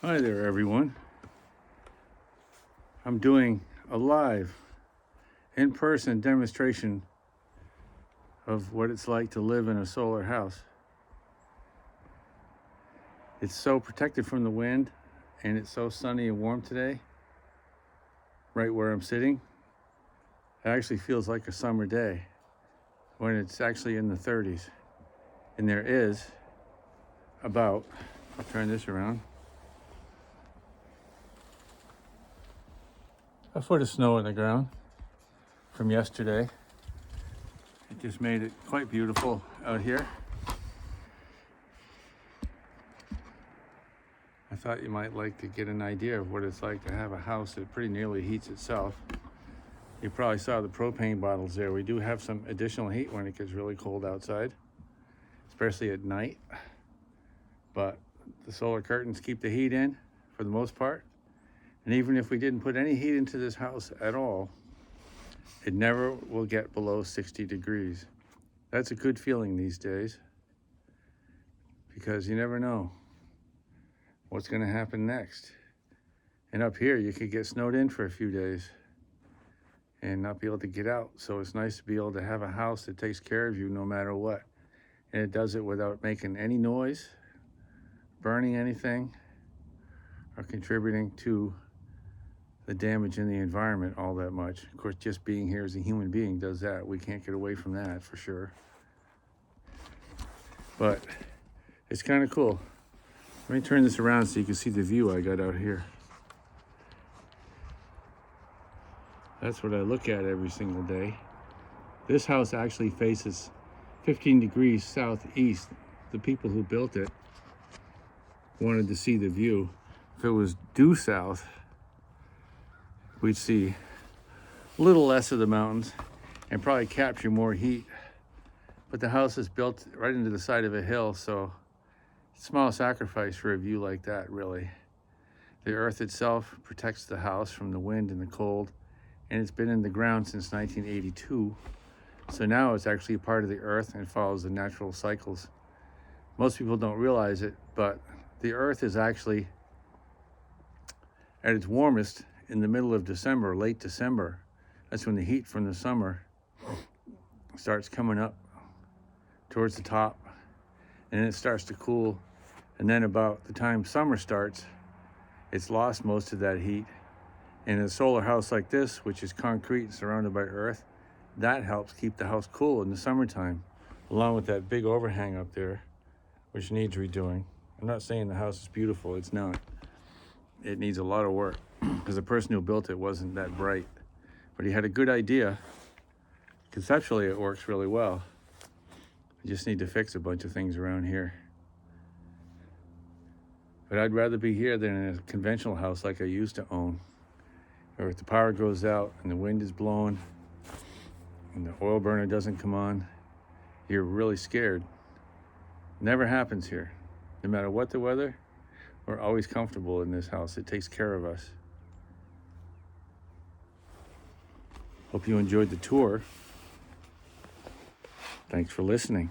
Hi there, everyone. I'm doing a live, in-person demonstration of what it's like to live in a solar house. It's so protected from the wind, and it's so sunny and warm today, right where I'm sitting. It actually feels like a summer day when it's actually in the 30s. And there is about, I'll turn this around, a foot of snow on the ground from yesterday. It just made it quite beautiful out here. I thought you might like to get an idea of what it's like to have a house that pretty nearly heats itself. You probably saw the propane bottles there. We do have some additional heat when it gets really cold outside, especially at night. But the solar curtains keep the heat in for the most part. And even if we didn't put any heat into this house at all, it never will get below 60 degrees. That's a good feeling these days, because you never know what's going to happen next. And up here, you could get snowed in for a few days and not be able to get out. So it's nice to be able to have a house that takes care of you no matter what. And it does it without making any noise, burning anything, or contributing to the damage in the environment all that much. Of course, just being here as a human being does that. We can't get away from that for sure. But it's kind of cool. Let me turn this around so you can see the view I got out here. That's what I look at every single day. This house actually faces 15 degrees southeast. The people who built it wanted to see the view. If it was due south, we'd see a little less of the mountains and probably capture more heat. But the house is built right into the side of a hill, so it's a small sacrifice for a view like that, really. The earth itself protects the house from the wind and the cold, and it's been in the ground since 1982. So now it's actually a part of the earth and follows the natural cycles. Most people don't realize it, but the earth is actually at its warmest in the middle of December, late December. That's when the heat from the summer starts coming up towards the top, and it starts to cool. And then about the time summer starts, it's lost most of that heat. And in a solar house like this, which is concrete and surrounded by earth, that helps keep the house cool in the summertime, along with that big overhang up there, which needs redoing. I'm not saying the house is beautiful, it's not. It needs a lot of work, because the person who built it wasn't that bright. But he had a good idea. Conceptually, it works really well. You just need to fix a bunch of things around here. But I'd rather be here than in a conventional house like I used to own, or if the power goes out and the wind is blowing and the oil burner doesn't come on, you're really scared. Never happens here. No matter what the weather, we're always comfortable in this house. It takes care of us. Hope you enjoyed the tour. Thanks for listening.